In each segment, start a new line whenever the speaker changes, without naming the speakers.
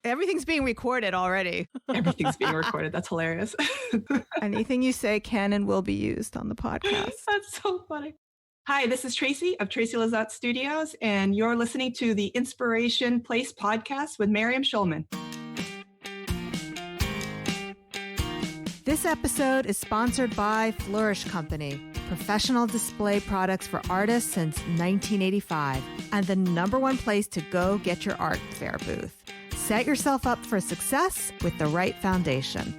Everything's being recorded already.
Everything's being recorded. That's hilarious.
Anything you say can and will be used on the podcast.
That's so funny. Hi, this is Tracy of Tracy Lizotte Studios, and you're listening to the Inspiration Place podcast with Miriam Schulman.
This episode is sponsored by Flourish Company, professional display products for artists since 1985, and the #1 place to go get your art fair booth. Set yourself up for success with the right foundation.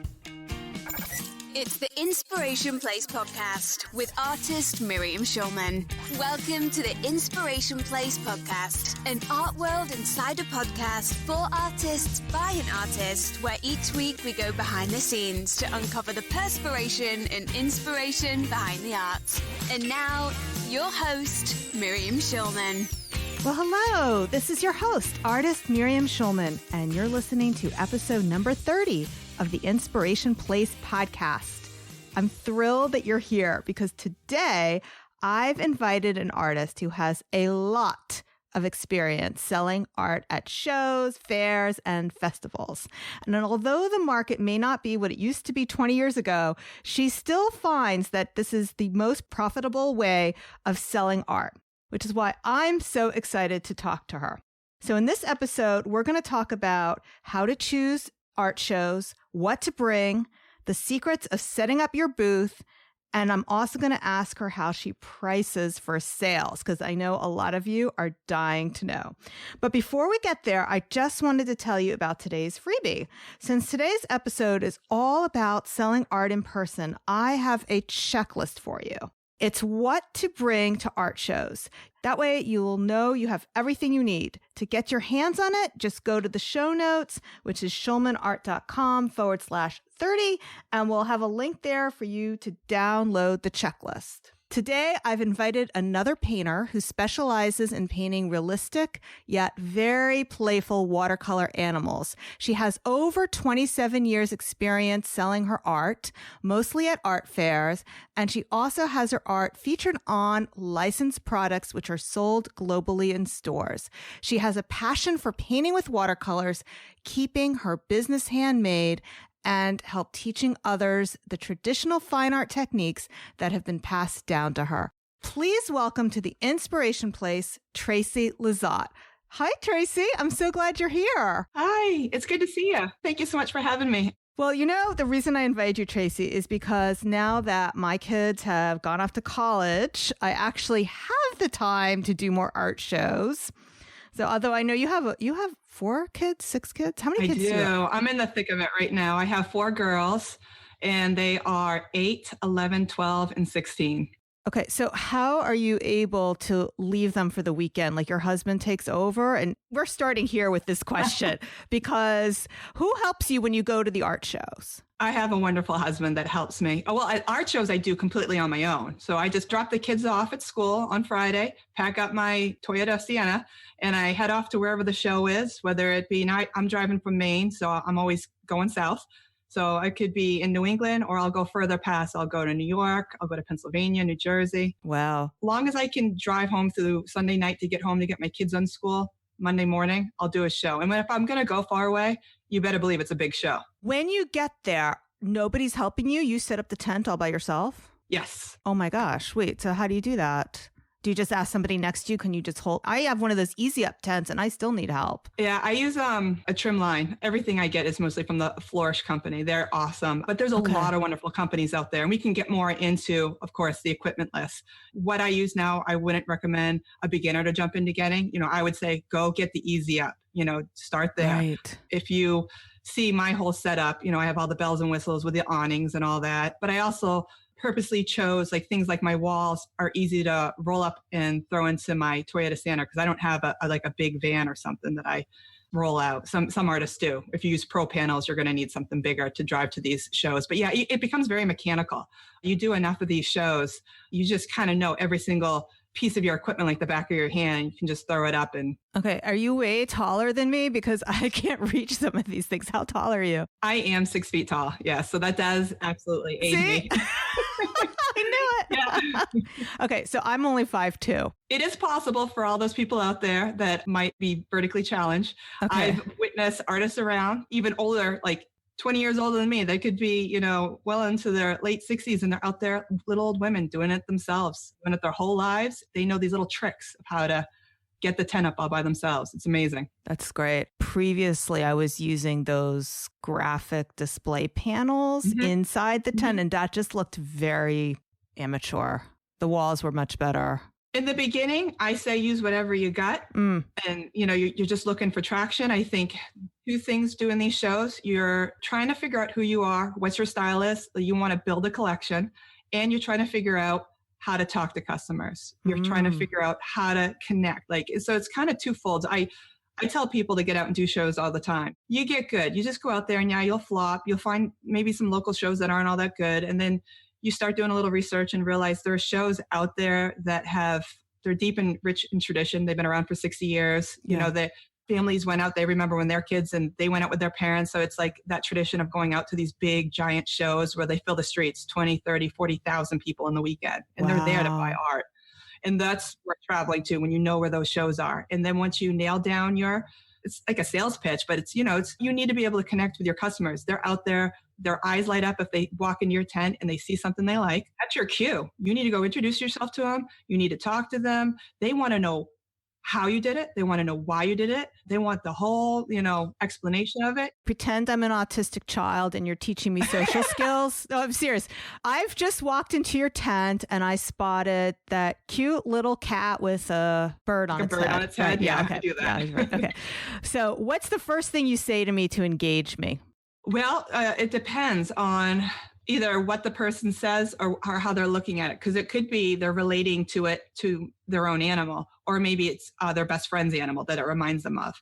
It's the Inspiration Place podcast with artist Miriam Schulman. Welcome to the Inspiration Place podcast, an art world insider podcast for artists by an artist, where each week we go behind the scenes to uncover the perspiration and inspiration behind the art. And now, your host, Miriam Schulman.
Well, hello. This is your host, artist Miriam Schulman, and you're listening to episode number 30 of the Inspiration Place podcast. I'm thrilled that you're here because today I've invited an artist who has a lot of experience selling art at shows, fairs, and festivals. And although the market may not be what it used to be 20 years ago, she still finds that this is the most profitable way of selling art, which is why I'm so excited to talk to her. So in this episode, we're going to talk about how to choose art shows, what to bring, the secrets of setting up your booth, and I'm also going to ask her how she prices for sales, because I know a lot of you are dying to know. But before we get there, I just wanted to tell you about today's freebie. Since today's episode is all about selling art in person, I have a checklist for you. It's what to bring to art shows. That way you will know you have everything you need. To get your hands on it, just go to the show notes, which is schulmanart.com/30, and we'll have a link there for you to download the checklist. Today, I've invited another painter who specializes in painting realistic yet very playful watercolor animals. She has over 27 years experience selling her art, mostly at art fairs, and she also has her art featured on licensed products which are sold globally in stores. She has a passion for painting with watercolors, keeping her business handmade, and help teaching others the traditional fine art techniques that have been passed down to her. Please welcome to the Inspiration Place, Tracy Lizotte. Hi, Tracy. I'm so glad you're here.
Hi, it's good to see you. Thank you so much for having me.
Well, you know, the reason I invited you, Tracy, is because now that my kids have gone off to college, I actually have the time to do more art shows. So although I know you have 4 kids, 6 kids? How many kids do you have?
I'm in the thick of it right now. I have 4 girls, and they are 8, 11, 12, and 16.
Okay, so how are you able to leave them for the weekend? Like your husband takes over? And we're starting here with this question because who helps you when you go to the art shows?
I have a wonderful husband that helps me. Oh, well, art shows I do completely on my own. So I just drop the kids off at school on Friday, pack up my Toyota Sienna, and I head off to wherever the show is, whether it be I'm driving from Maine, so I'm always going south. So I could be in New England, or I'll go further past. I'll go to New York. I'll go to Pennsylvania, New Jersey.
Wow.
Long as I can drive home through Sunday night to get home to get my kids on school, Monday morning, I'll do a show. And if I'm going to go far away, you better believe it's a big show.
When you get there, nobody's helping you? You set up the tent all by yourself?
Yes.
Oh my gosh. Wait, so how do you do that? Do you just ask somebody next to you? Can you just hold? I have one of those easy up tents and I still need help.
Yeah, I use a trim line. Everything I get is mostly from the Flourish Company. They're awesome. But there's a lot of wonderful companies out there. And we can get more into, of course, the equipment list. What I use now, I wouldn't recommend a beginner to jump into getting. I would say go get the easy up. Start there.
Right.
If you see my whole setup, I have all the bells and whistles with the awnings and all that. But I also purposely chose things like my walls are easy to roll up and throw into my Toyota Sienna because I don't have a big van or something that I roll out. Some artists do. If you use pro panels, you're going to need something bigger to drive to these shows. But yeah, it becomes very mechanical. You do enough of these shows, you just kind of know every single piece of your equipment like the back of your hand. You can just throw it up and...
Okay. Are you way taller than me? Because I can't reach some of these things. How tall are you?
I am 6 feet tall. Yeah. So that does absolutely aid me.
I knew it.
Yeah.
Okay, so I'm only 5'2".
It is possible for all those people out there that might be vertically challenged.
Okay.
I've witnessed artists around, even older, like 20 years older than me. They could be, well into their late 60s, and they're out there, little old women doing it themselves, doing it their whole lives. They know these little tricks of how to get the tent up all by themselves. It's amazing.
That's great. Previously, I was using those graphic display panels inside the tent, and that just looked very amateur. The walls were much better.
In the beginning, I say use whatever you got. And, you're just looking for traction. I think two things doing these shows. You're trying to figure out who you are, what's your style is. You want to build a collection, and you're trying to figure out how to talk to customers. You're trying to figure out how to connect. So it's kind of twofold. I tell people to get out and do shows all the time. You get good. You just go out there and you'll flop. You'll find maybe some local shows that aren't all that good. And then you start doing a little research and realize there are shows out there that they're deep and rich in tradition. They've been around for 60 years. The families went out, they remember when they're kids and they went out with their parents. So it's like that tradition of going out to these big giant shows where they fill the streets, 20, 30, 40,000 people in the weekend. And they're there to buy art. And that's where traveling to when you know where those shows are. And then once you nail down it's like a sales pitch, but it's you need to be able to connect with your customers. They're out there, their eyes light up if they walk into your tent and they see something they like. That's your cue. You need to go introduce yourself to them. You need to talk to them. They want to know how you did it. They want to know why you did it. They want the whole, explanation of it.
Pretend I'm an autistic child and you're teaching me social skills. No, I'm serious. I've just walked into your tent and I spotted that cute little cat with a bird on its head.
On its head.
Right,
yeah,
okay.
I do that.
Yeah, right. Okay. So what's the first thing you say to me to engage me?
Well, it depends on either what the person says or how they're looking at it. Because it could be they're relating to their own animal, or maybe it's their best friend's animal that it reminds them of.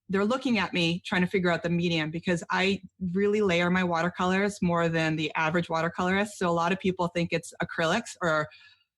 They're looking at me trying to figure out the medium, because I really layer my watercolors more than the average watercolorist. So a lot of people think it's acrylics or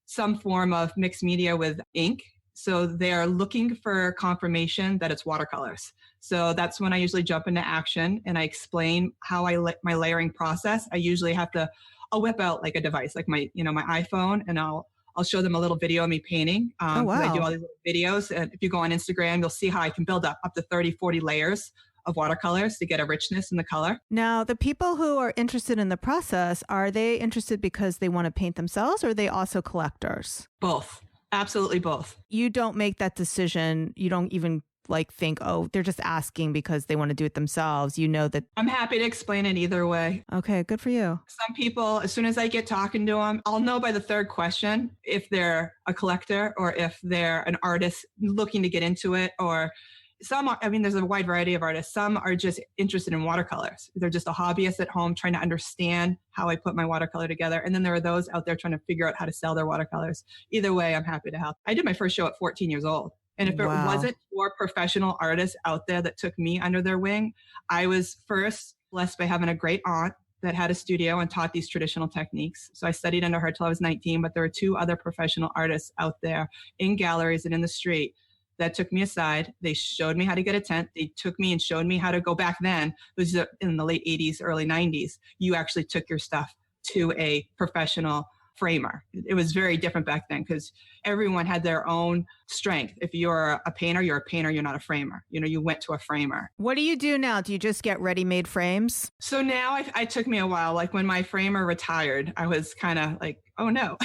some form of mixed media with ink. So they're looking for confirmation that it's watercolors. So that's when I usually jump into action and I explain how my layering process. I usually I'll whip out like a device, like my iPhone, and I'll show them a little video of me painting.
Oh, wow.
I do all these little videos. And if you go on Instagram, you'll see how I can build up to 30, 40 layers of watercolors to get a richness in the color.
Now, the people who are interested in the process, are they interested because they want to paint themselves, or are they also collectors?
Both. Absolutely both.
You don't make that decision. You don't even think, oh, they're just asking because they want to do it themselves. You know that.
I'm happy to explain it either way.
Okay, good for you.
Some people, as soon as I get talking to them, I'll know by the third question if they're a collector or if they're an artist looking to get into it, or there's a wide variety of artists. Some are just interested in watercolors. They're just a hobbyist at home trying to understand how I put my watercolor together. And then there are those out there trying to figure out how to sell their watercolors. Either way, I'm happy to help. I did my first show at 14 years old. And if it wasn't for professional artists out there that took me under their wing, I was first blessed by having a great aunt that had a studio and taught these traditional techniques. So I studied under her till I was 19, but there were two other professional artists out there in galleries and in the street that took me aside. They showed me how to get a tent. They took me and showed me how to go back then. It was in the late 80s, early 90s. You actually took your stuff to a professional framer. It was very different back then because everyone had their own strength. If you're a painter, you're not a framer. You went to a framer.
What do you do now? Do you just get ready-made frames?
So now it took me a while. Like when my framer retired, I was kind of like, oh no.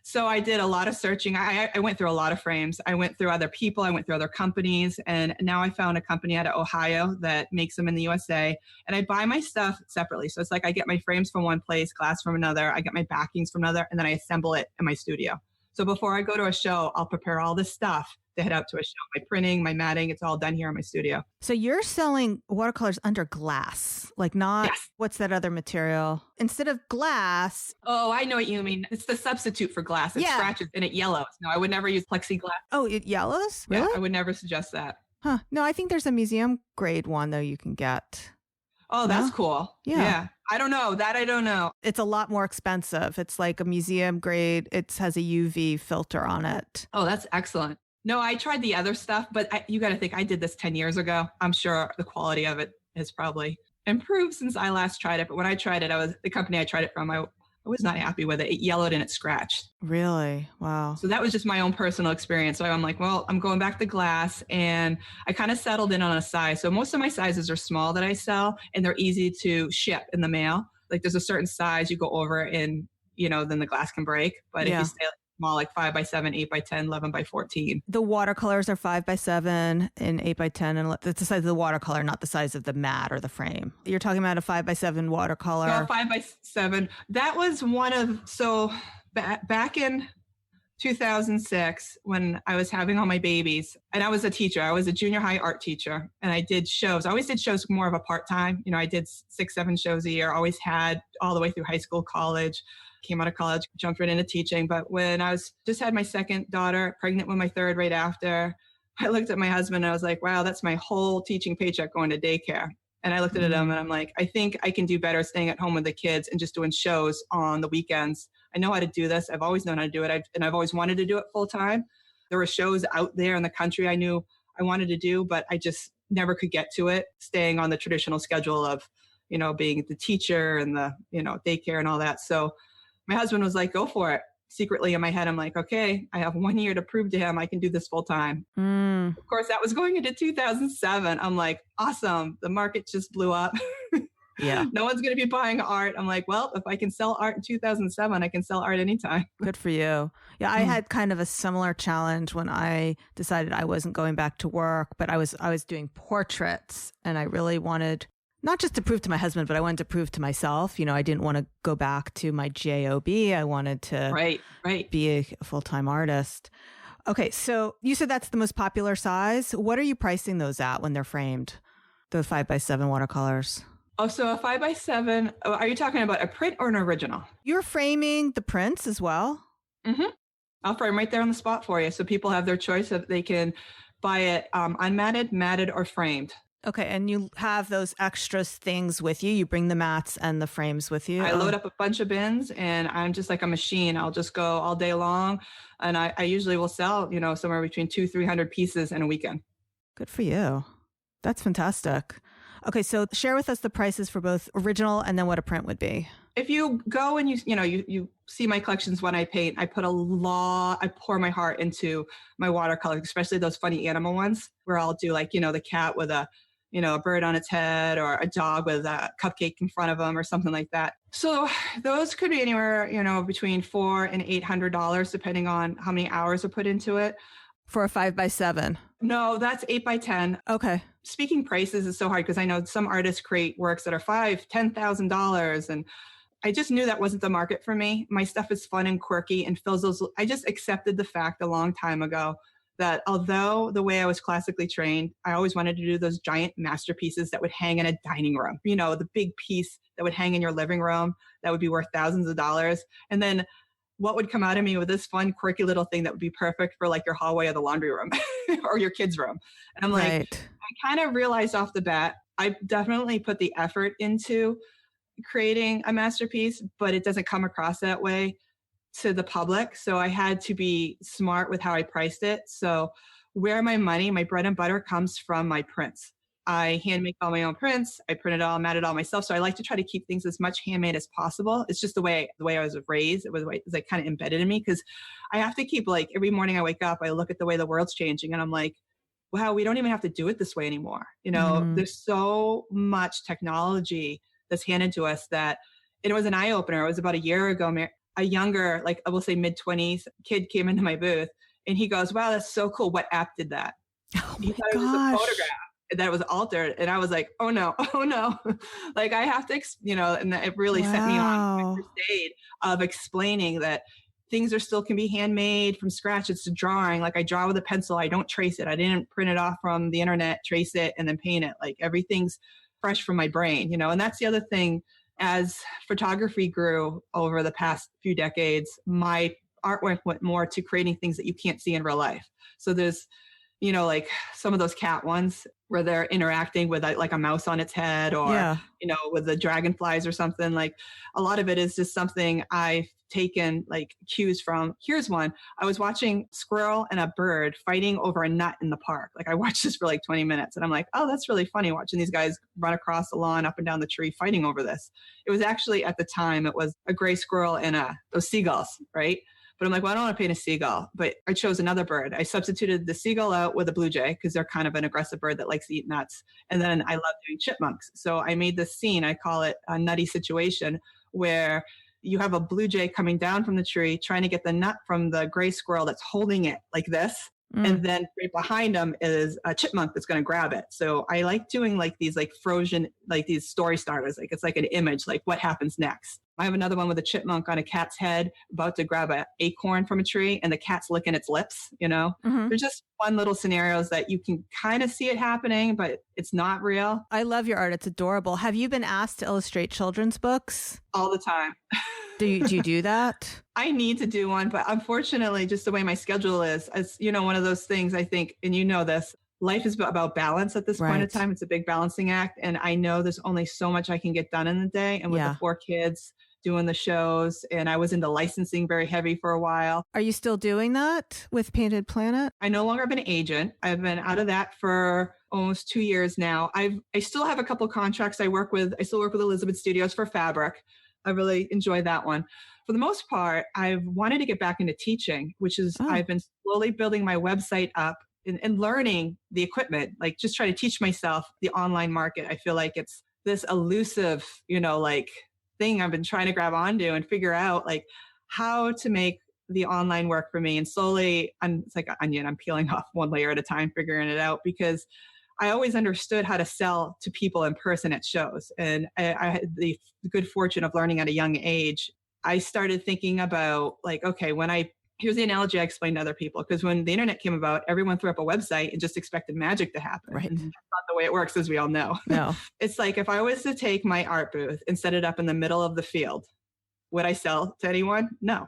So I did a lot of searching. I went through a lot of frames. I went through other people. I went through other companies. And now I found a company out of Ohio that makes them in the USA. And I buy my stuff separately. So it's like I get my frames from one place, glass from another. I get my backings from another, and then I assemble it in my studio. So before I go to a show, I'll prepare all this stuff to head out to a show. My printing, my matting, it's all done here in my studio.
So you're selling watercolors under glass,
Yes.
What's that other material? Instead of glass.
Oh, I know what you mean. It's the substitute for glass. It scratches and it yellows. No, I would never use plexiglass.
Oh, it yellows? Really?
Yeah, I would never suggest that.
Huh. No, I think there's a museum grade one though you can get.
Oh, that's cool. Yeah. I don't know. That I don't know.
It's a lot more expensive. It's like a museum grade. It has a UV filter on it.
Oh, that's excellent. No, I tried the other stuff, but you got to think I did this 10 years ago. I'm sure the quality of it has probably improved since I last tried it. But when I tried it, the company I tried it from, I I was not happy with it. It yellowed and it scratched.
Really? Wow.
So that was just my own personal experience. So I'm like, well, I'm going back to glass, and I kind of settled in on a size. So most of my sizes are small that I sell, and they're easy to ship in the mail. Like there's a certain size you go over and, then the glass can break. But if you stay small, like 5x7, 8x10, 11x14.
The watercolors are 5x7 and 8x10. And it's the size of the watercolor, not the size of the mat or the frame. You're talking about a 5x7 watercolor.
No, 5x7. That was so back in 2006 when I was having all my babies, and I was a teacher. I was a junior high art teacher, and I did shows. I always did shows more of a part-time. I did 6-7 shows a year, always had all the way through high school, college. Came out of college, jumped right into teaching. But when I just had my second daughter, pregnant with my third right after, I looked at my husband and I was like, wow, that's my whole teaching paycheck going to daycare. And I looked at him and I'm like, I think I can do better staying at home with the kids and just doing shows on the weekends. I know how to do this. I've always known how to do it. I've always wanted to do it full time. There were shows out there in the country I knew I wanted to do, but I just never could get to it, staying on the traditional schedule of, being the teacher and the, daycare and all that. So my husband was like, go for it. Secretly in my head, I'm like, okay, I have 1 year to prove to him I can do this full time. Of course, that was going into 2007. I'm like, awesome. The market just blew up.
Yeah.
No one's going to be buying art. I'm like, well, if I can sell art in 2007, I can sell art anytime.
Good for you. Yeah, I had kind of a similar challenge when I decided I wasn't going back to work, but I was doing portraits, and I really wanted not just to prove to my husband, but I wanted to prove to myself. I didn't want to go back to my job. I wanted to be a full-time artist. Okay, so you said that's the most popular size. What are you pricing those at when they're framed? The 5x7 watercolors.
Oh, so a 5x7, are you talking about a print or an original?
You're framing the prints as well?
Mm-hmm. I'll frame right there on the spot for you. So people have their choice of they can buy it unmatted, matted, or framed.
Okay, and you have those extras things with you? You bring the mats and the frames with you?
I load up a bunch of bins, and I'm just like a machine. I'll just go all day long, and I usually will sell, somewhere between 200-300 pieces in a weekend.
Good for you. That's fantastic. Okay, so share with us the prices for both original and then what a print would be.
If you go and you see my collections when I paint, I pour my heart into my watercolors, especially those funny animal ones where I'll do like, the cat with a bird on its head, or a dog with a cupcake in front of them, or something like that. So those could be anywhere, between $400 and $800, depending on how many hours are put into it.
For a 5x7?
No, that's 8x10.
Okay. Speaking
prices is so hard because I know some artists create works that are $5,000, $10,000, and I just knew that wasn't the market for me. My stuff is fun and quirky and fills those. I just accepted the fact a long time ago that although the way I was classically trained, I always wanted to do those giant masterpieces that would hang in a dining room, the big piece that would hang in your living room that would be worth thousands of dollars. And then what would come out of me with this fun, quirky little thing that would be perfect for like your hallway or the laundry room or your kids' room. And I'm like, I kind of realized off the bat, I definitely put the effort into creating a masterpiece, but it doesn't come across that way to the public. So I had to be smart with how I priced it. So where my bread and butter comes from my prints. I hand make all my own prints. I print it all, mat it all myself. So I like to try to keep things as much handmade as possible. It's just the way I was raised. It was like kind of embedded in me, because I have to keep, like, every morning I wake up, I look at the way the world's changing, and I'm like, wow, we don't even have to do it this way anymore. There's so much technology that's handed to us that, and it was an eye opener. It was about a year ago. A younger, like I will say mid-20s kid came into my booth, and he goes, wow, that's so cool. What app did that? He thought it was a photograph that was altered. And I was like, oh no. Like I have to, and it really set me on my crusade of explaining that things can be handmade from scratch. It's a drawing. Like I draw with a pencil. I don't trace it. I didn't print it off from the internet, trace it, and then paint it. Like everything's fresh from my brain, and that's the other thing. As photography grew over the past few decades, my artwork went more to creating things that you can't see in real life. So there's, like some of those cat ones where they're interacting with like a mouse on its head or, with the dragonflies or something. Like a lot of it is just something I've taken like cues from. Here's one. I was watching squirrel and a bird fighting over a nut in the park. Like I watched this for like 20 minutes and I'm like, oh, that's really funny watching these guys run across the lawn, up and down the tree, fighting over this. It was actually at the time, it was a gray squirrel and those seagulls, right? But I'm like, well, I don't want to paint a seagull, but I chose another bird. I substituted the seagull out with a blue jay because they're kind of an aggressive bird that likes to eat nuts. And then I love doing chipmunks. So I made this scene, I call it a nutty situation, where you have a blue jay coming down from the tree, trying to get the nut from the gray squirrel that's holding it like this. And then right behind them is a chipmunk that's going to grab it. So I like doing like these like frozen, like these story starters. Like it's like an image, like what happens next. I have another one with a chipmunk on a cat's head about to grab an acorn from a tree and the cat's licking its lips, They're just fun little scenarios that you can kind of see it happening, but it's not real.
I love your art. It's adorable. Have you been asked to illustrate children's books?
All the time.
Do you do that?
I need to do one, but unfortunately, just the way my schedule is, it's, one of those things I think, and this, life is about balance at this point in time. It's a big balancing act. And I know there's only so much I can get done in the day. And with the 4 kids doing the shows, and I was into licensing very heavy for a while.
Are you still doing that with Painted Planet?
I no longer have an agent. I've been out of that for almost 2 years now. I still have a couple contracts I work with. I still work with Elizabeth Studios for fabric. I really enjoy that one. For the most part, I've wanted to get back into teaching, which is I've been slowly building my website up and learning the equipment, like just try to teach myself the online market. I feel like it's this elusive, like thing I've been trying to grab onto and figure out like how to make the online work for me. And slowly, it's like an onion, I'm peeling off one layer at a time, figuring it out, because I always understood how to sell to people in person at shows. And I had the good fortune of learning at a young age. I started thinking about like, okay, here's the analogy I explained to other people, because when the internet came about, everyone threw up a website and just expected magic to happen.
Right.
And that's not the way it works, as we all know.
No.
It's like if I was to take my art booth and set it up in the middle of the field, would I sell to anyone? No.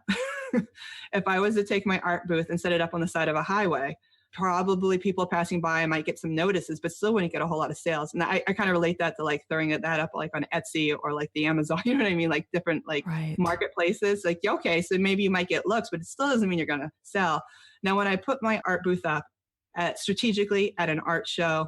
If I was to take my art booth and set it up on the side of a highway, probably people passing by might get some notices, but still wouldn't get a whole lot of sales. And I kind of relate that to like throwing that up like on Etsy or like the Amazon, you know what I mean? Like different like marketplaces. Like, okay, so maybe you might get looks, but it still doesn't mean you're going to sell. Now, when I put my art booth up strategically at an art show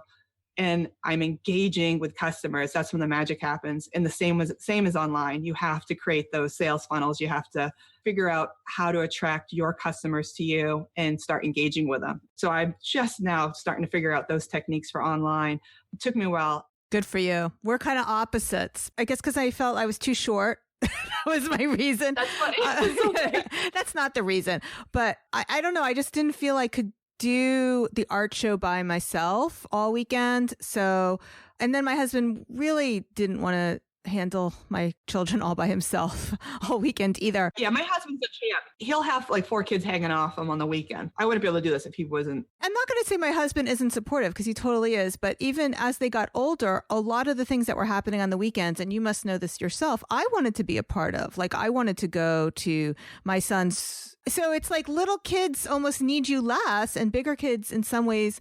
and I'm engaging with customers, that's when the magic happens. And the same as online. You have to create those sales funnels. You have to figure out how to attract your customers to you and start engaging with them. So I'm just now starting to figure out those techniques for online. It took me a while.
Good for you. We're kind of opposites. I guess because I felt I was too short. That was my reason.
That's funny.
That's not the reason. But I don't know. I just didn't feel I could do the art show by myself all weekend. So, and then my husband really didn't want to handle my children all by himself all weekend either.
Yeah, my husband's a champ. He'll have like 4 kids hanging off him on the weekend. I wouldn't be able to do this if he wasn't.
I'm not going to say my husband isn't supportive, because he totally is. But even as they got older, a lot of the things that were happening on the weekends, and you must know this yourself, I wanted to be a part of. Like I wanted to go to my son's. So it's like little kids almost need you less, and bigger kids in some ways,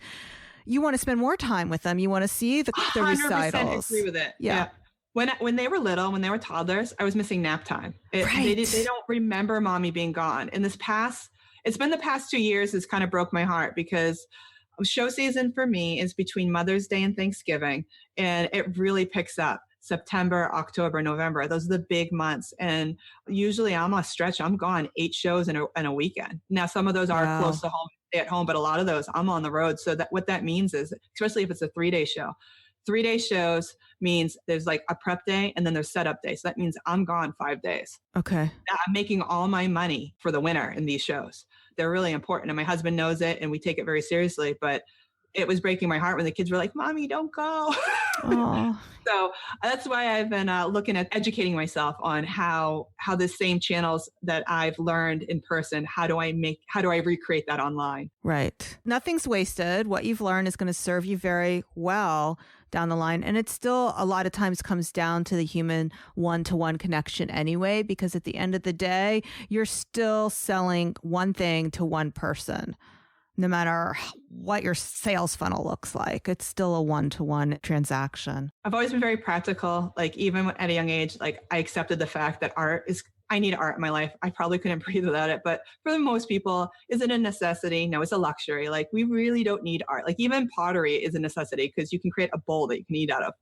you want to spend more time with them. You want to see the recitals.
100% agree with it.
Yeah.
When they were little, when they were toddlers, I was missing nap time. They don't remember mommy being gone. And it's been the past 2 years has kind of broke my heart, because show season for me is between Mother's Day and Thanksgiving. And it really picks up. September, October, November. Those are the big months. And usually I'm on a stretch. I'm gone 8 shows in a weekend. Now, some of those are close to home, stay at home, but a lot of those I'm on the road. So what that means is, especially if it's a 3-day show, 3-day shows means there's like a prep day and then there's setup day. So that means I'm gone 5 days.
Okay.
I'm making all my money for the winter in these shows. They're really important. And my husband knows it and we take it very seriously, but it was breaking my heart when the kids were like, Mommy, don't go. So that's why I've been looking at educating myself on how the same channels that I've learned in person, how do I recreate that online?
Right. Nothing's wasted. What you've learned is going to serve you very well down the line. And it still a lot of times comes down to the human one-to-one connection anyway, because at the end of the day, you're still selling one thing to one person. no matter what your sales funnel looks like. It's still a one-to-one transaction.
I've always been very practical. Like even at a young age, like I accepted the fact that I need art in my life. I probably couldn't breathe without it. But for most people, is it a necessity? No, it's a luxury. Like we really don't need art. Like even pottery is a necessity because you can create a bowl that you can eat out of.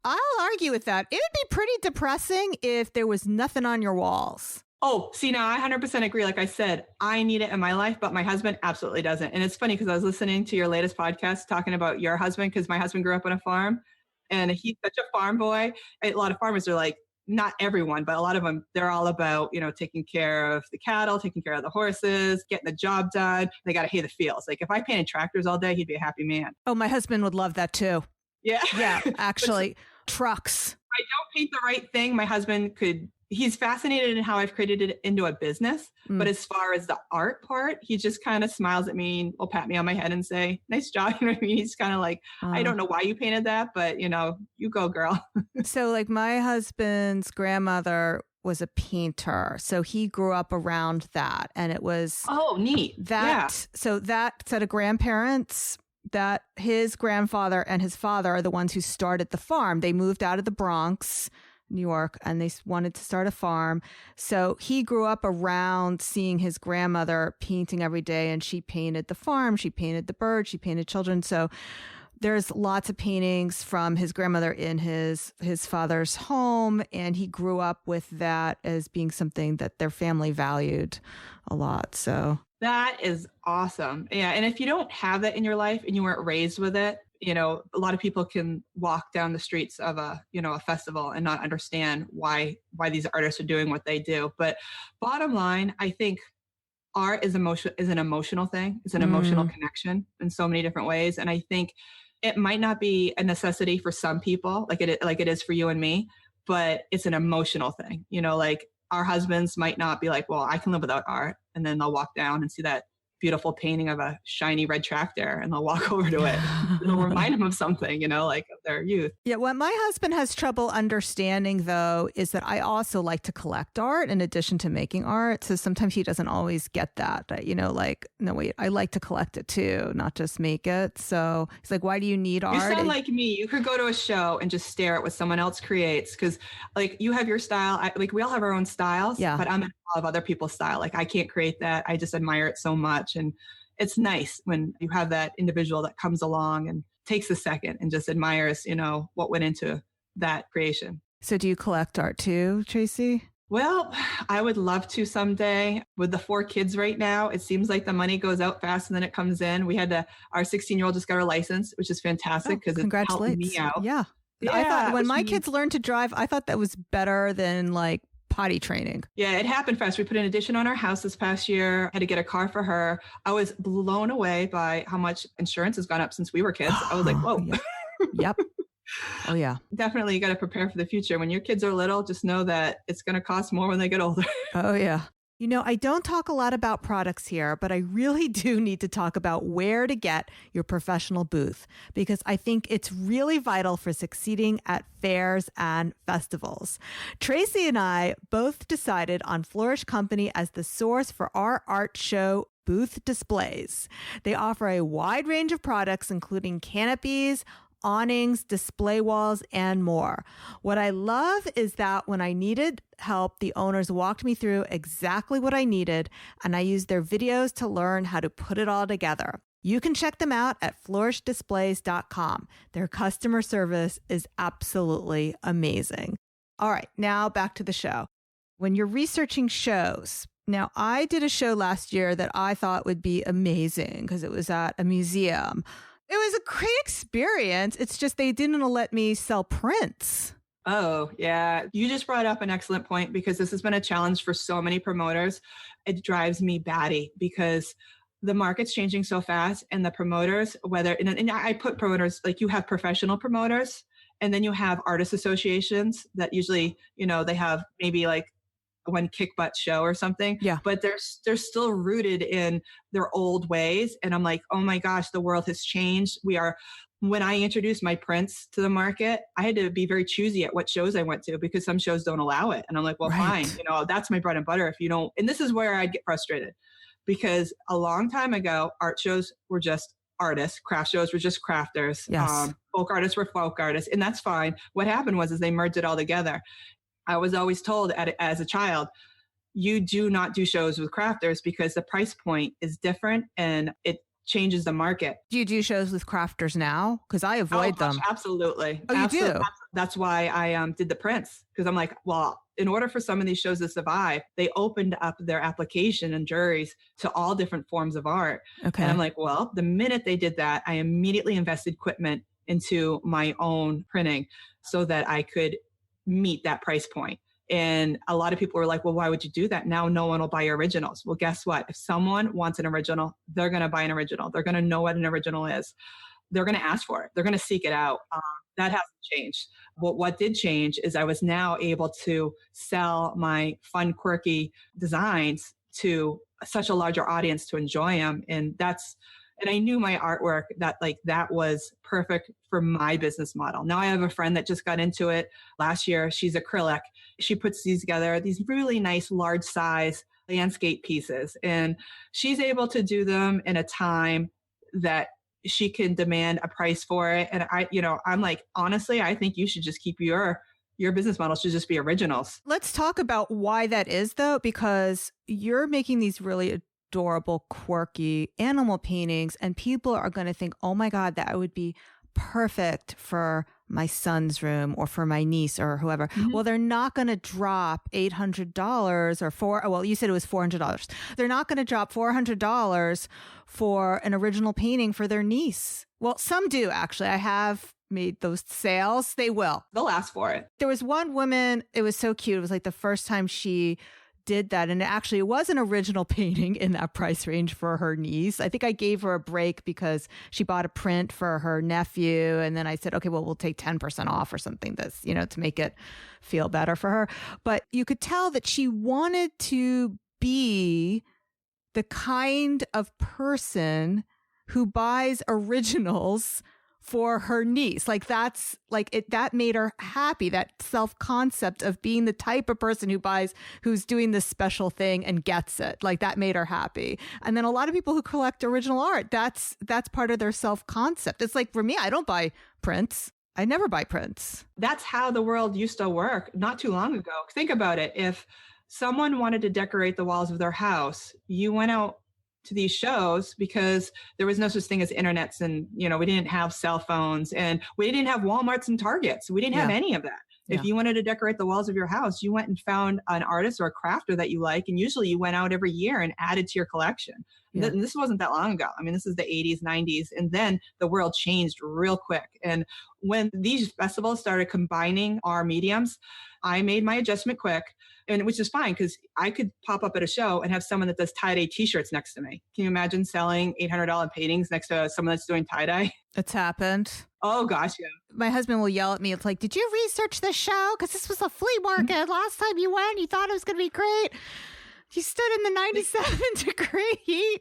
I'll argue with that. It would be pretty depressing if there was nothing on your walls.
Oh, see, now I 100% agree. Like I said, I need it in my life, but my husband absolutely doesn't. And it's funny because I was listening to your latest podcast talking about your husband because my husband grew up on a farm and he's such a farm boy. A lot of farmers are like, not everyone, but a lot of them, they're all about, taking care of the cattle, taking care of the horses, getting the job done. They got to hay the fields. Like if I painted tractors all day, he'd be a happy man.
Oh, my husband would love that too.
Yeah.
Yeah, actually, trucks.
I don't paint the right thing. My husband he's fascinated in how I've created it into a business. But as far as the art part, he just kind of smiles at me and will pat me on my head and say, nice job. You know what I mean? He's kind of like, I don't know why you painted that, but you go, girl.
So like my husband's grandmother was a painter. So he grew up around that. And it was
neat.
So that set of grandparents, that his grandfather and his father are the ones who started the farm. They moved out of the Bronx, New York, and they wanted to start a farm. So he grew up around seeing his grandmother painting every day, and she painted the farm, she painted the birds, she painted children. So there's lots of paintings from his grandmother in his father's home, and he grew up with that as being something that their family valued a lot. So
that is awesome. Yeah. And if you don't have that in your life and you weren't raised with it, a lot of people can walk down the streets of a festival and not understand why these artists are doing what they do. But bottom line, I think art is an emotional thing. It's an emotional connection in so many different ways. And I think it might not be a necessity for some people, like it is for you and me, but it's an emotional thing. Like our husbands might not be like, well, I can live without art. And then they'll walk down and see that beautiful painting of a shiny red tractor and they'll walk over to it. It'll remind them of something, like of their youth.
Yeah. What my husband has trouble understanding, though, is that I also like to collect art in addition to making art. So sometimes he doesn't always get that, no, wait, I like to collect it too, not just make it. So he's like, why do you need art?
You sound like me. You could go to a show and just stare at what someone else creates. Cause like you have your style. We all have our own styles, but I'm in awe of other people's style. Like I can't create that. I just admire it so much. And it's nice when you have that individual that comes along and takes a second and just admires, what went into that creation. So do you collect art too, Tracy? Well, I would love to someday. With the 4 kids right now, it seems like the money goes out faster than it comes in. Our 16-year-old just got her license, which is fantastic because it's helping me out. Yeah. I thought when my kids learned to drive, I thought that was better than like potty training. Yeah, it happened fast. We put an addition on our house this past year, had to get a car for her. I was blown away by how much insurance has gone up since we were kids. I was like, whoa. Yeah. Yep. Oh, yeah. Definitely you got to prepare for the future. When your kids are little, just know that it's going to cost more when they get older. Oh, yeah. I don't talk a lot about products here, but I really do need to talk about where to get your professional booth because I think it's really vital for succeeding at fairs and festivals. Tracy and I both decided on Flourish Company as the source for our art show booth displays. They offer a wide range of products, including canopies, awnings, display walls, and more. What I love is that when I needed help, the owners walked me through exactly what I needed, and I used their videos to learn how to put it all together. You can check them out at flourishdisplays.com. Their customer service is absolutely amazing. All right, now back to the show. When you're researching shows, now I did a show last year that I thought would be amazing because it was at a museum. It was a great experience. It's just they didn't let me sell prints. Oh, yeah. You just brought up an excellent point because this has been a challenge for so many promoters. It drives me batty because the market's changing so fast and the promoters, and I put promoters, like you have professional promoters and then you have artist associations that usually, they have maybe like one kick butt show or something. Yeah. But they're still rooted in their old ways. And I'm like, oh my gosh, the world has changed. When I introduced my prints to the market, I had to be very choosy at what shows I went to because some shows don't allow it. And I'm like, well, fine, that's my bread and butter. If you don't, and this is where I'd get frustrated because a long time ago, art shows were just artists, craft shows were just crafters.
Yes.
Folk artists were folk artists, and that's fine. What happened was they merged it all together. I was always told as a child, you do not do shows with crafters because the price point is different and it changes the market.
Do you do shows with crafters now? Because I avoid them.
Absolutely.
Oh, you do?
That's why I did the prints, because I'm like, well, in order for some of these shows to survive, they opened up their application and juries to all different forms of art.
Okay.
And I'm like, well, the minute they did that, I immediately invested equipment into my own printing so that I could meet that price point. And a lot of people were like, well, why would you do that? Now no one will buy your originals. Well, guess what? If someone wants an original, they're going to buy an original. They're going to know what an original is. They're going to ask for it. They're going to seek it out. That hasn't changed. What did change is I was now able to sell my fun, quirky designs to such a larger audience to enjoy them. And I knew my artwork that was perfect for my business model. Now I have a friend that just got into it last year. She's acrylic. She puts these together, these really nice, large size landscape pieces. And she's able to do them in a time that she can demand a price for it. And I'm like, honestly, I think you should just keep your business model should just be originals.
Let's talk about why that is, though, because you're making these really adorable, quirky animal paintings, and people are going to think, oh my God, that would be perfect for my son's room or for my niece or whoever. Mm-hmm. Well, they're not going to drop $800 you said it was $400. They're not going to drop $400 for an original painting for their niece. Well, some do, actually. I have made those sales. They will.
They'll ask for it.
There was one woman, it was so cute. It was like the first time she did that. And it was an original painting in that price range for her niece. I think I gave her a break because she bought a print for her nephew. And then I said, okay, well, we'll take 10% off or something to make it feel better for her. But you could tell that she wanted to be the kind of person who buys originals for her niece. That made her happy. That self-concept of being the type of person who's doing this special thing and gets it. Like, that made her happy. And then a lot of people who collect original art, that's part of their self-concept. It's like, for me, I don't buy prints. I never buy prints.
That's how the world used to work not too long ago. Think about it. If someone wanted to decorate the walls of their house, you went out to these shows because there was no such thing as internets, and we didn't have cell phones, and we didn't have Walmarts and Targets. We didn't have any of that. If you wanted to decorate the walls of your house, you went and found an artist or a crafter that you like, and usually you went out every year and added to your collection. And this wasn't that long ago. I mean, this is the 80s, 90s, and then the world changed real quick. And when these festivals started combining our mediums, I made my adjustment quick. And which is fine, because I could pop up at a show and have someone that does tie-dye t-shirts next to me. Can you imagine selling $800 paintings next to someone that's doing tie-dye?
It's happened.
Oh, gosh, yeah.
My husband will yell at me. It's like, did you research this show? Because this was a flea market. Last time you went, you thought it was going to be great. You stood in the 97 degree heat.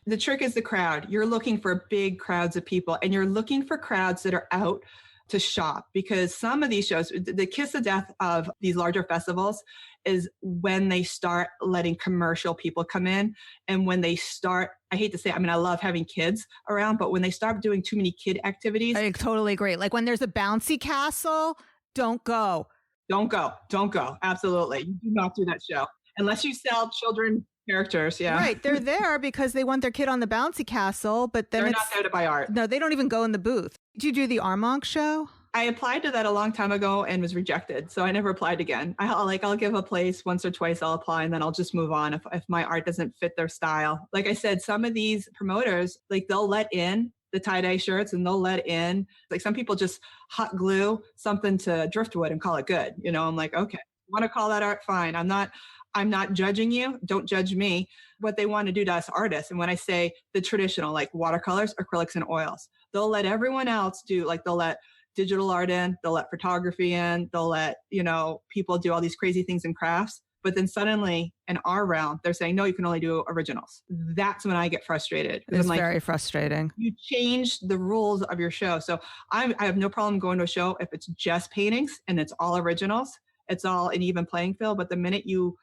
The trick is the crowd. You're looking for big crowds of people, and you're looking for crowds that are out to shop, because some of these shows, the kiss of death of these larger festivals is when they start letting commercial people come in. And when they start, I hate to say, I love having kids around, but when they start doing too many kid activities.
I totally agree. Like when there's a bouncy castle, don't go.
Don't go. Absolutely. You do not do that show unless you sell children characters. Yeah.
Right. They're there because they want their kid on the bouncy castle, but then
they're not there to buy art.
No, they don't even go in the booth. Did you do the Armonk show?
I applied to that a long time ago and was rejected. So I never applied again. I'll give a place once or twice, I'll apply, and then I'll just move on if my art doesn't fit their style. Like I said, some of these promoters, they'll let in the tie-dye shirts, and they'll let in, some people just hot glue something to driftwood and call it good. I'm like, okay, want to call that art? Fine. I'm not judging you. Don't judge me. What they want to do to us artists. And when I say the traditional, like watercolors, acrylics, and oils, they'll let everyone else do, they'll let digital art in, they'll let photography in, they'll let, people do all these crazy things in crafts. But then suddenly in our realm, they're saying, no, you can only do originals. That's when I get frustrated.
It's very frustrating.
You changed the rules of your show. So I have no problem going to a show if it's just paintings and it's all originals. It's all an even playing field. But the minute you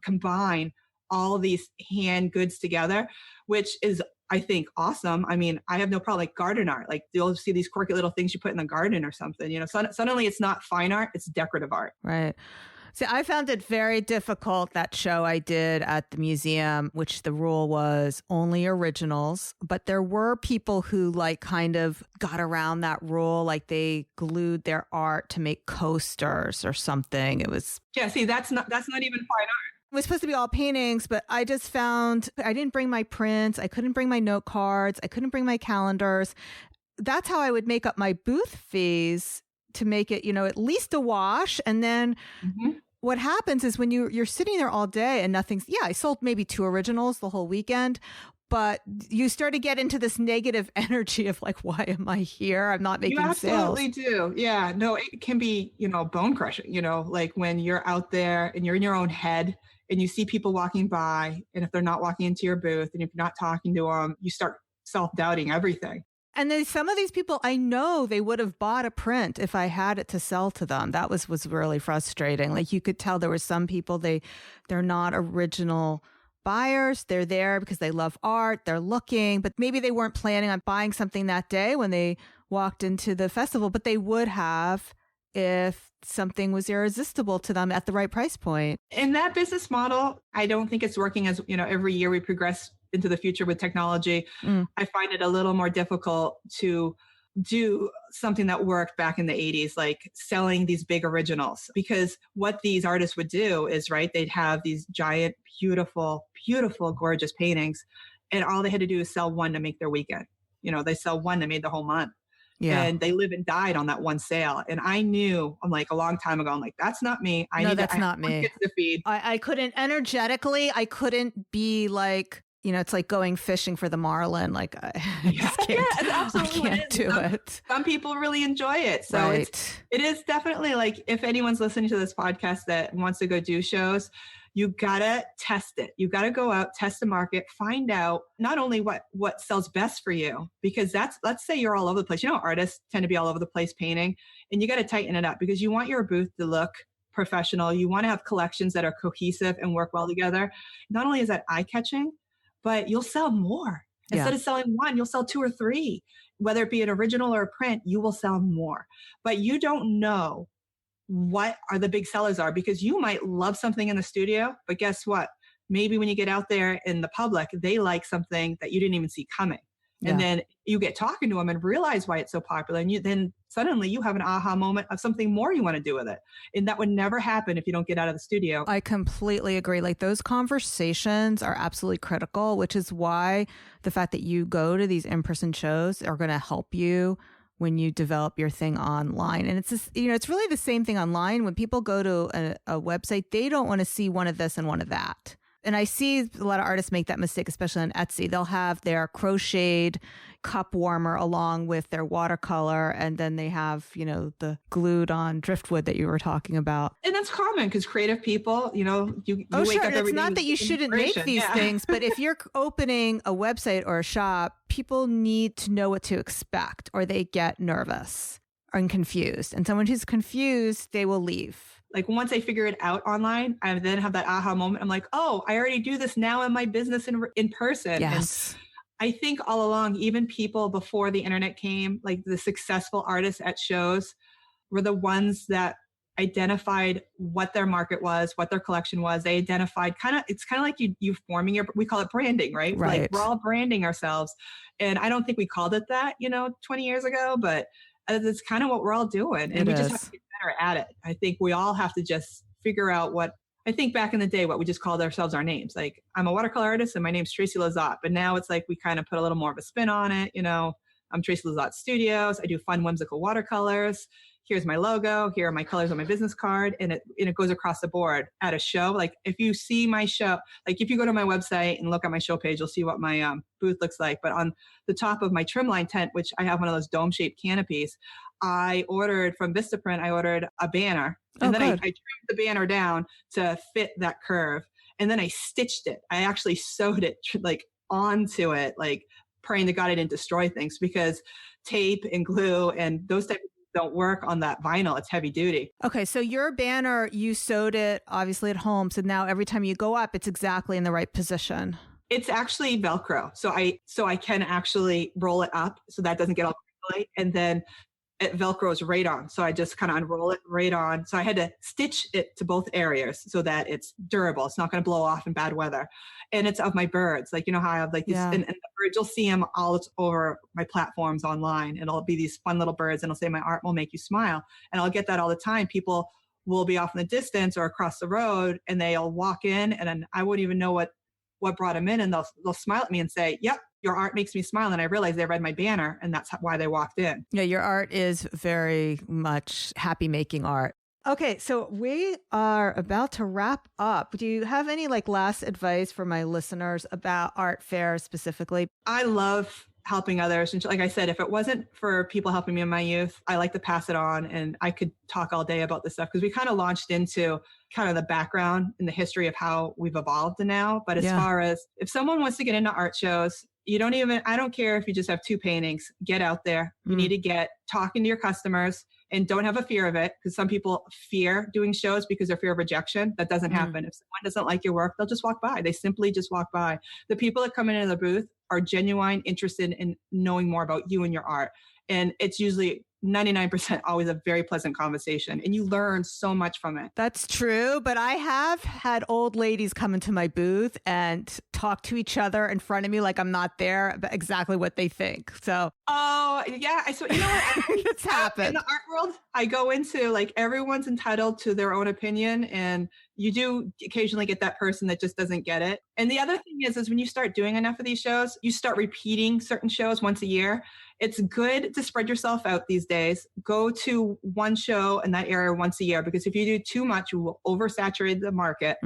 combine all of these hand goods together, which is, I think, awesome. I mean, I have no problem, like garden art, like you'll see these quirky little things you put in the garden or something, you know, suddenly it's not fine art, it's decorative art.
Right. See, I found it very difficult, that show I did at the museum, which the rule was only originals. But there were people who like kind of got around that rule, like they glued their art to make coasters or something. It was...
Yeah, see, that's not even fine art.
It was supposed to be all paintings, but I just found I didn't bring my prints. I couldn't bring my note cards. I couldn't bring my calendars. That's how I would make up my booth fees, to make it, you know, at least a wash. And then what happens is when you're sitting there all day and nothing's, I sold maybe 2 originals the whole weekend, but you start to get into this negative energy of like, why am I here? I'm not making sales.
You absolutely do. Yeah, no, it can be, you know, bone crushing, you know, like when you're out there and you're in your own head and you see people walking by, and if they're not walking into your booth and if you're not talking to them, you start self-doubting everything.
And then some of these people, I know they would have bought a print if I had it to sell to them. That was really frustrating. Like you could tell there were some people, they're not original buyers. They're there because they love art. They're looking, but maybe they weren't planning on buying something that day when they walked into the festival, but they would have if something was irresistible to them at the right price point.
In that business model, I don't think it's working. As you know, every year we progress into the future with technology. I find it a little more difficult to do something that worked back in the 80s, like selling these big originals, because what these artists would do is, right, they'd have these giant, beautiful, gorgeous paintings, and all they had to do is sell one to make their weekend. You know, they sell one, they made the whole month. Yeah. And they live and died on that one sale. And I knew, I'm like, a long time ago, I'm like, that's not me.
That's not me.
Kids to feed.
I couldn't energetically, I couldn't be like, you know, it's like going fishing for the marlin. Like I just can't,
absolutely.
I can't do it.
Some people really enjoy it. So it is definitely like, if anyone's listening to this podcast that wants to go do shows, you gotta test it. You gotta go out, test the market, find out not only what sells best for you, because let's say you're all over the place. You know, artists tend to be all over the place painting, and you gotta tighten it up because you want your booth to look professional. You want to have collections that are cohesive and work well together. Not only is that eye-catching, but you'll sell more. Instead of selling one, you'll sell 2 or 3. Whether it be an original or a print, you will sell more. But you don't know what are the big sellers are, because you might love something in the studio, but guess what? Maybe when you get out there in the public, they like something that you didn't even see coming. And then you get talking to them and realize why it's so popular. And then suddenly you have an aha moment of something more you want to do with it. And that would never happen if you don't get out of the studio.
I completely agree. Like those conversations are absolutely critical, which is why the fact that you go to these in-person shows are going to help you when you develop your thing online. And it's just, you know, it's really the same thing online. When people go to a website, they don't want to see one of this and one of that. And I see a lot of artists make that mistake, especially on Etsy. They'll have their crocheted cup warmer along with their watercolor, and then they have, you know, the glued on driftwood that you were talking about.
And that's common because creative people, you know, you wake up every day.
It's not that you shouldn't make these things, but if you're opening a website or a shop, people need to know what to expect or they get nervous and confused. And someone who's confused, they will leave.
Like once I figure it out online, I then have that aha moment. I'm like, oh, I already do this now in my business in person.
Yes.
And I think all along, even people before the internet came, like the successful artists at shows were the ones that identified what their market was, what their collection was. They identified it's kind of like you forming we call it branding, right? Like we're all branding ourselves. And I don't think we called it that, 20 years ago, but it's kind of what we're all doing. And we just have to get better at it. I think we all have to just figure out I think back in the day, what we just called ourselves our names. Like I'm a watercolor artist and my name's Tracy Lizotte. But now it's like we kind of put a little more of a spin on it. I'm Tracy Lizotte Studios. I do fun, whimsical watercolors. Here's my logo. Here are my colors on my business card. And it goes across the board at a show. Like if you see my show, like if you go to my website and look at my show page, you'll see what my booth looks like. But on the top of my trimline tent, which I have one of those dome-shaped canopies, I ordered from Vistaprint, I ordered a banner. And then I trimmed the banner down to fit that curve. And then I stitched it. I actually sewed it like onto it, like praying to God I didn't destroy things, because tape and glue and those type of don't work on that vinyl. It's heavy duty.
Okay, so your banner, you sewed it obviously at home. So now every time you go up, it's exactly in the right position.
It's actually Velcro. So I can actually roll it up so that doesn't get all crinkly. And then it Velcros right on. So I just kind of unroll it right on. So I had to stitch it to both areas so that it's durable. It's not going to blow off in bad weather. And it's of my birds. Like, you know how I have like these, and the birds, you'll see them all over my platforms online. And it'll be these fun little birds and it'll say, my art will make you smile. And I'll get that all the time. People will be off in the distance or across the road and they'll walk in and then I wouldn't even know what brought them in. And they'll smile at me and say, yep, your art makes me smile. And I realized they read my banner and that's why they walked in.
Yeah, your art is very much happy making art. Okay, so we are about to wrap up. Do you have any like last advice for my listeners about art fairs specifically?
I love helping others. And like I said, if it wasn't for people helping me in my youth, I like to pass it on. And I could talk all day about this stuff because we kind of launched into kind of the background and the history of how we've evolved to now. But as far as if someone wants to get into art shows, I don't care if you just have 2 paintings, get out there. You need to get talking to your customers and don't have a fear of it because some people fear doing shows because they're fear of rejection. That doesn't happen. If someone doesn't like your work, they'll just walk by. They simply just walk by. The people that come into the booth are genuine, interested in knowing more about you and your art. And it's usually 99% always a very pleasant conversation and you learn so much from it.
That's true. But I have had old ladies come into my booth and talk to each other in front of me like I'm not there, about exactly what they think. So,
oh, yeah. So, you know what?
It's happened.
In the art world, I go into like everyone's entitled to their own opinion. And you do occasionally get that person that just doesn't get it. And the other thing is when you start doing enough of these shows, you start repeating certain shows once a year. It's good to spread yourself out these days. Go to one show in that area once a year, because if you do too much, you will oversaturate the market.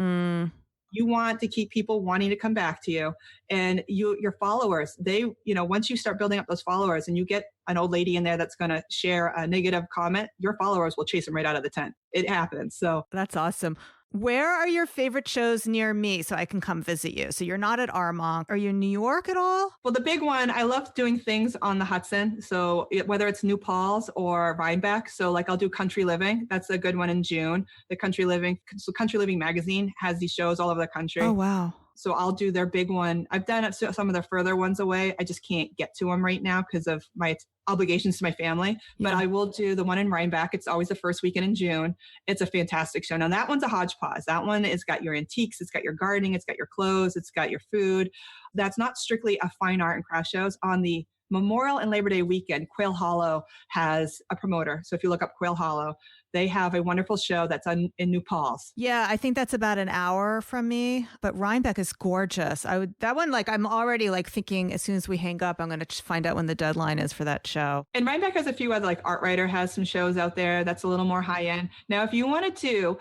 You want to keep people wanting to come back to you, and your followers, once you start building up those followers and you get an old lady in there that's going to share a negative comment, your followers will chase them right out of the tent. It happens. So
that's awesome. Where are your favorite shows near me so I can come visit you? So you're not at Armonk. Are you in New York at all?
Well, the big one, I love doing things on the Hudson. So whether it's New Paltz or Rhinebeck. So like I'll do Country Living. That's a good one in June. Country Living magazine has these shows all over the country.
Oh, wow.
So I'll do their big one. I've done some of the further ones away. I just can't get to them right now because of my obligations to my family. But I will do the one in Rhinebeck. It's always the first weekend in June. It's a fantastic show. Now that one's a hodgepodge. That one has got your antiques. It's got your gardening. It's got your clothes. It's got your food. That's not strictly a fine art and craft shows. On the Memorial and Labor Day weekend, Quail Hollow has a promoter. So if you look up Quail Hollow, they have a wonderful show that's in New Paltz.
Yeah, I think that's about an hour from me, but Rhinebeck is gorgeous. That one, like, I'm already like thinking as soon as we hang up, I'm going to find out when the deadline is for that show.
And Rhinebeck has a few other, like Art Writer has some shows out there that's a little more high end. Now, if you wanted to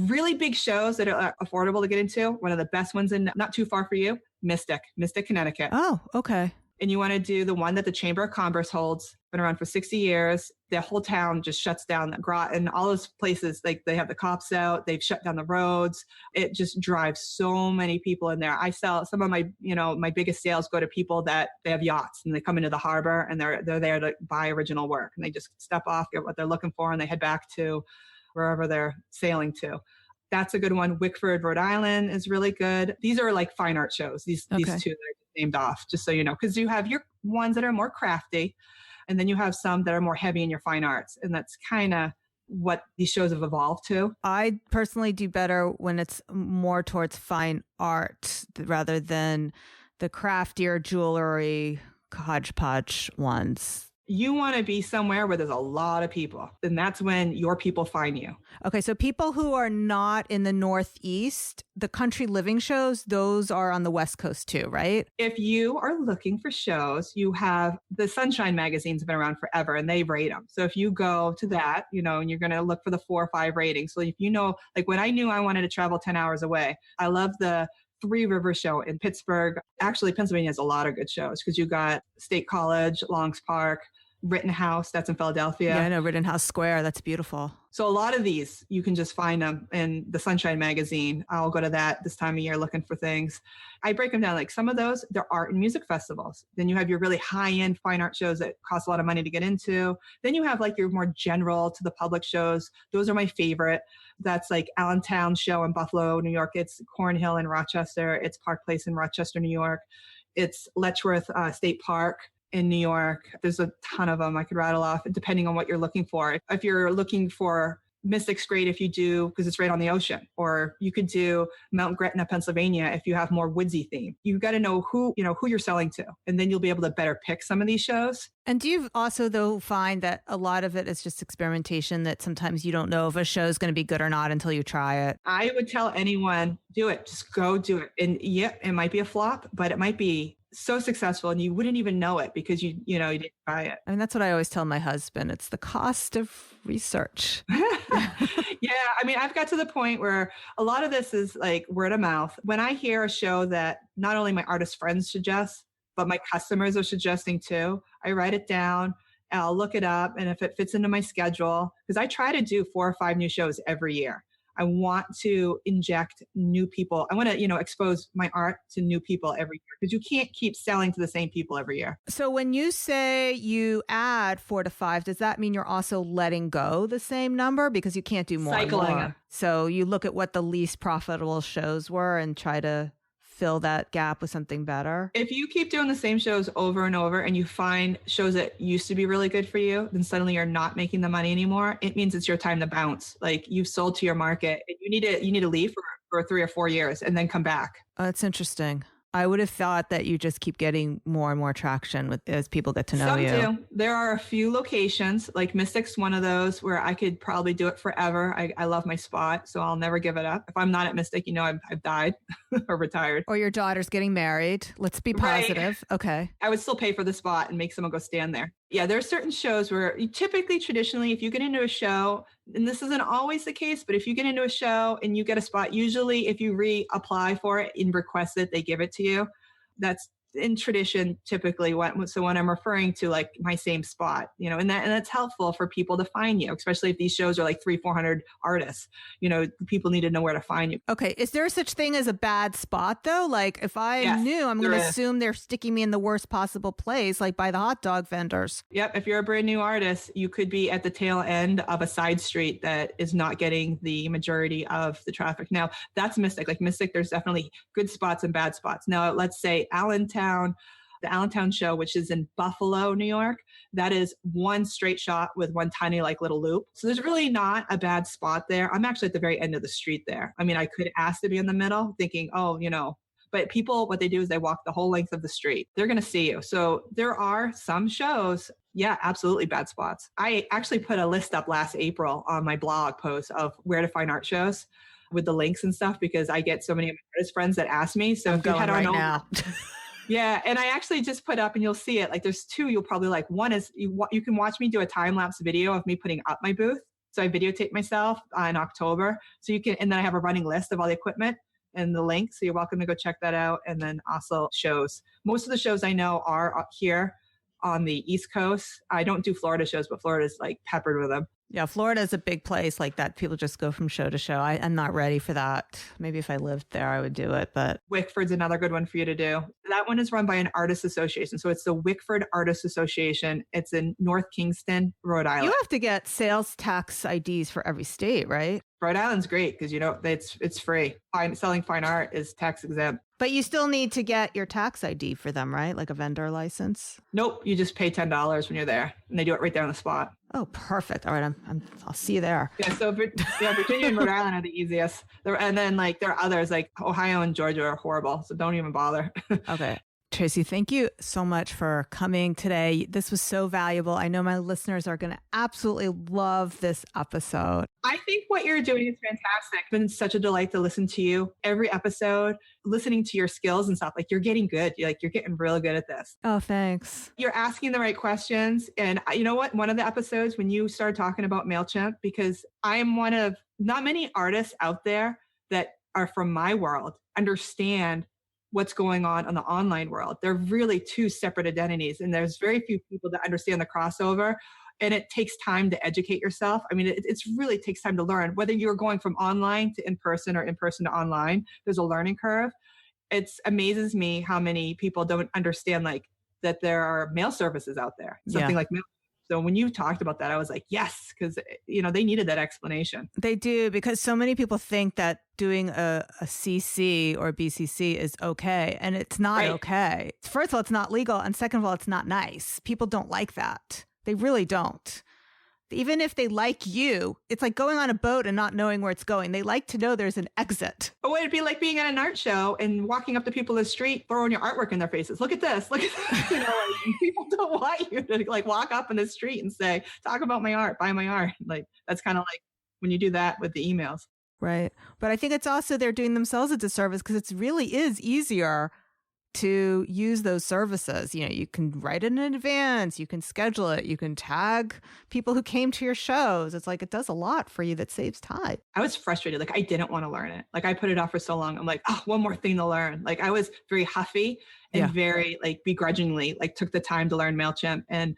really big shows that are affordable to get into, one of the best ones in not too far for you, Mystic, Connecticut.
Oh, okay.
And you want to do the one that the Chamber of Commerce holds, been around for 60 years. The whole town just shuts down. And all those places, like they have the cops out, they've shut down the roads. It just drives so many people in there. I sell some of my, my biggest sales go to people that they have yachts and they come into the harbor and they're there to buy original work. And they just step off, get what they're looking for, and they head back to wherever they're sailing to. That's a good one. Wickford, Rhode Island is really good. These are like fine art shows. These two that are named off, just so you know, because you have your ones that are more crafty, and then you have some that are more heavy in your fine arts. And that's kind of what these shows have evolved to.
I personally do better when it's more towards fine art rather than the craftier jewelry hodgepodge ones.
You want to be somewhere where there's a lot of people, and that's when your people find you.
Okay, so people who are not in the Northeast, the Country Living shows, those are on the West Coast too, right?
If you are looking for shows, you have the Sunshine magazine's been around forever and they rate them. So if you go to that, and you're going to look for the 4 or 5 ratings. So if like when I knew I wanted to travel 10 hours away, I love the Three Rivers show in Pittsburgh. Actually, Pennsylvania has a lot of good shows because you got State College, Longs Park, Rittenhouse, that's in Philadelphia.
Yeah, I know Rittenhouse Square. That's beautiful.
So a lot of these, you can just find them in the Sunshine magazine. I'll go to that this time of year looking for things. I break them down. Like some of those, they're art and music festivals. Then you have your really high-end fine art shows that cost a lot of money to get into. Then you have like your more general to the public shows. Those are my favorite. That's like Allentown show in Buffalo, New York. It's Cornhill in Rochester. It's Park Place in Rochester, New York. It's Letchworth State Park in New York. There's a ton of them I could rattle off depending on what you're looking for. If you're looking for Mystic's great if you do, because it's right on the ocean, or you could do Mount Gretna, Pennsylvania, if you have more woodsy theme. You've got to know who you're selling to, and then you'll be able to better pick some of these shows.
And do you also, though, find that a lot of it is just experimentation, that sometimes you don't know if a show is going to be good or not until you try it?
I would tell anyone, do it. Just go do it. And yeah, it might be a flop, but it might be so successful and you wouldn't even know it because you didn't try it.
I mean, that's what I always tell my husband. It's the cost of research.
Yeah. I mean, I've got to the point where a lot of this is like word of mouth. When I hear a show that not only my artist friends suggest, but my customers are suggesting too, I write it down. I'll look it up. And if it fits into my schedule, because I try to do 4 or 5 new shows every year. I want to inject new people. I want to, expose my art to new people every year because you can't keep selling to the same people every year.
So when you say you add 4 to 5, does that mean you're also letting go the same number because you can't do more?
Cycling
and more?
them.
So you look at what the least profitable shows were and try to fill that gap with something better?
If you keep doing the same shows over and over and you find shows that used to be really good for you, then suddenly you're not making the money anymore. It means it's your time to bounce. Like you've sold to your market. You need to leave for 3 or 4 years and then come back.
Oh, that's interesting. I would have thought that you just keep getting more and more traction as people get to know you.
Some do. There are a few locations, like Mystic's one of those where I could probably do it forever. I love my spot, so I'll never give it up. If I'm not at Mystic, I've died or retired.
Or your daughter's getting married. Let's be positive. Right. Okay.
I would still pay for the spot and make someone go stand there. Yeah, there are certain shows where traditionally, if you get into a show, and this isn't always the case, but if you get into a show and you get a spot, usually if you reapply for it and request it, they give it to you. That's in tradition, typically. So when I'm referring to like my same spot, and that's helpful for people to find you, especially if these shows are like 300-400 artists, people need to know where to find you.
Okay. Is there such thing as a bad spot though? Like if I knew, I'm going to assume they're sticking me in the worst possible place, like by the hot dog vendors.
Yep. If you're a brand new artist, you could be at the tail end of a side street that is not getting the majority of the traffic. Now that's Mystic. Like Mystic, there's definitely good spots and bad spots. Now let's say the Allentown show, which is in Buffalo, New York, that is one straight shot with one tiny like little loop. So there's really not a bad spot there. I'm actually at the very end of the street there. I mean, I could ask to be in the middle thinking, but people, what they do is they walk the whole length of the street. They're going to see you. So there are some shows, yeah, absolutely bad spots. I actually put a list up last April on my blog post of where to find art shows with the links and stuff, because I get so many of my artist friends that ask me. So
I'm going right now.
Yeah. And I actually just put up, and you'll see it. Like there's 2 you'll probably like. One is you can watch me do a time-lapse video of me putting up my booth. So I videotape myself in October. So you can, and then I have a running list of all the equipment and the link. So you're welcome to go check that out. And then also shows. Most of the shows I know are up here on the East Coast. I don't do Florida shows, but Florida's like peppered with them.
Yeah, Florida is a big place like that. People just go from show to show. I'm not ready for that. Maybe if I lived there, I would do it. But
Wickford's another good one for you to do. That one is run by an artist association. So it's the Wickford Artist Association. It's in North Kingston, Rhode Island.
You have to get sales tax IDs for every state, right?
Rhode Island's great because, it's free. Selling fine art is tax exempt.
But you still need to get your tax ID for them, right? Like a vendor license?
Nope. You just pay $10 when you're there, and they do it right there on the spot.
Oh, perfect. All right. I'll see you there.
Yeah. So Virginia and Rhode Island are the easiest. And then there are others like Ohio and Georgia are horrible. So don't even bother.
Okay. Tracy, thank you so much for coming today. This was so valuable. I know my listeners are going to absolutely love this episode.
I think what you're doing is fantastic. It's been such a delight to listen to you every episode, listening to your skills and stuff. Like you're getting good. You're getting really good at this.
Oh, thanks.
You're asking the right questions. And you know what? One of the episodes when you started talking about Mailchimp, because I am one of not many artists out there that are from my world, understand what's going on the online world. They're really two separate identities. And there's very few people that understand the crossover. And it takes time to educate yourself. I mean, it's really takes time to learn. Whether you're going from online to in-person or in-person to online, there's a learning curve. It amazes me how many people don't understand like that there are mail services out there, something like Mailchimp. So when you talked about that, I was like, yes, because, they needed that explanation.
They do, because so many people think that doing a CC or BCC is okay. And it's not okay. First of all, it's not legal. And second of all, it's not nice. People don't like that. They really don't. Even if they like you, it's like going on a boat and not knowing where it's going. They like to know there's an exit.
Oh, it'd be like being at an art show and walking up to people in the street, throwing your artwork in their faces. Look at this. Look at this. People don't want you to like walk up in the street and say, talk about my art, buy my art. Like, that's kind of like when you do that with the emails.
Right. But I think it's also they're doing themselves a disservice because it really is easier to use those services. You can write it in advance, you can schedule it, you can tag people who came to your shows. It's like, it does a lot for you that saves time.
I was frustrated. Like, I didn't want to learn it. Like, I put it off for so long. I'm like, oh, one more thing to learn. Like, I was very huffy and very like begrudgingly, like took the time to learn Mailchimp. And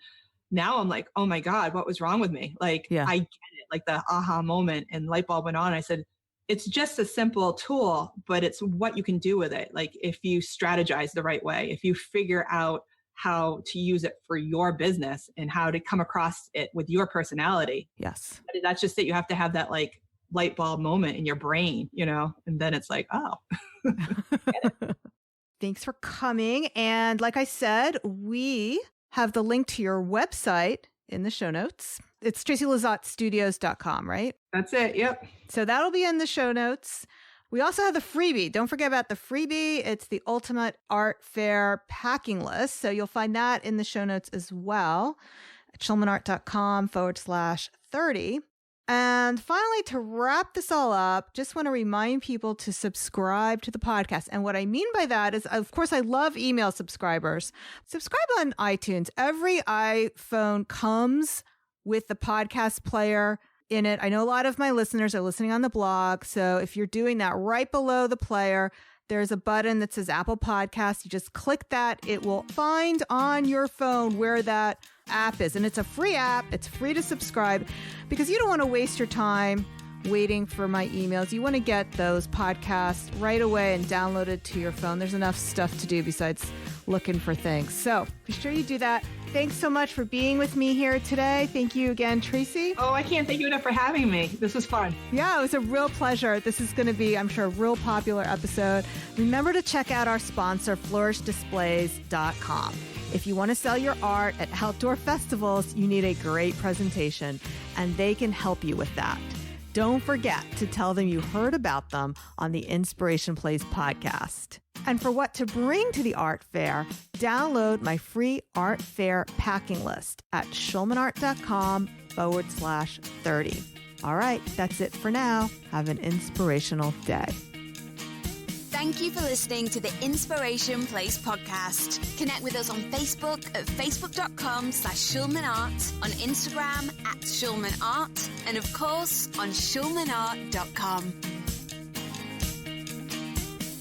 now I'm like, oh my God, what was wrong with me? Like, I get it. Like the aha moment and light bulb went on. I said, it's just a simple tool, but it's what you can do with it. Like if you strategize the right way, if you figure out how to use it for your business and how to come across it with your personality.
Yes.
That's just it. You have to have that like light bulb moment in your brain, and then it's like, oh. Get it.
Thanks for coming. And like I said, we have the link to your website in the show notes. It's TracyLizotteStudios.com, right?
That's it. Yep.
So that'll be in the show notes. We also have the freebie. Don't forget about the freebie. It's the Ultimate Art Fair packing list. So you'll find that in the show notes as well at schulmanart.com/30. And finally, to wrap this all up, just want to remind people to subscribe to the podcast. And what I mean by that is, of course, I love email subscribers. Subscribe on iTunes. Every iPhone comes with the podcast player in it. I know a lot of my listeners are listening on the blog. So if you're doing that, right below the player, there's a button that says Apple Podcasts. You just click that. It will find on your phone where that app is. And it's a free app. It's free to subscribe because you don't want to waste your time waiting for my emails. You want to get those podcasts right away and downloaded to your phone. There's enough stuff to do besides looking for things. So be sure you do that. Thanks so much for being with me here today. Thank you again, Tracy.
Oh, I can't thank you enough for having me. This was fun.
Yeah, it was a real pleasure. This is going to be, I'm sure, a real popular episode. Remember to check out our sponsor, flourishdisplays.com. If you want to sell your art at outdoor festivals, you need a great presentation, and they can help you with that. Don't forget to tell them you heard about them on the Inspiration Plays podcast. And for what to bring to the art fair, download my free art fair packing list at schulmanart.com/30. All right, that's it for now. Have an inspirational day.
Thank you for listening to the Inspiration Place podcast. Connect with us on Facebook at facebook.com/SchulmanArt, on Instagram at SchulmanArt, and of course on schulmanart.com.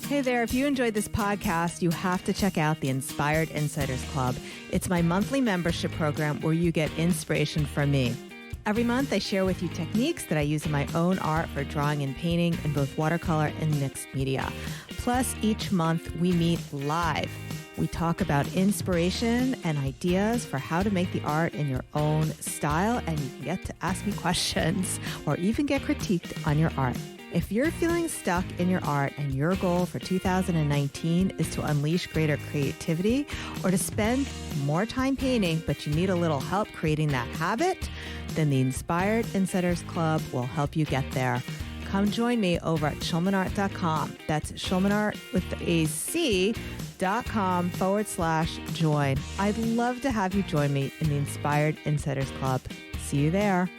Hey there, if you enjoyed this podcast, you have to check out the Inspired Insiders Club. It's my monthly membership program where you get inspiration from me. Every month, I share with you techniques that I use in my own art for drawing and painting in both watercolor and mixed media. Plus, each month, we meet live. We talk about inspiration and ideas for how to make the art in your own style, and you can get to ask me questions or even get critiqued on your art. If you're feeling stuck in your art and your goal for 2019 is to unleash greater creativity or to spend more time painting, but you need a little help creating that habit, then the Inspired Insiders Club will help you get there. Come join me over at schulmanart.com. That's schulmanart with the AC.com/join. I'd love to have you join me in the Inspired Insiders Club. See you there.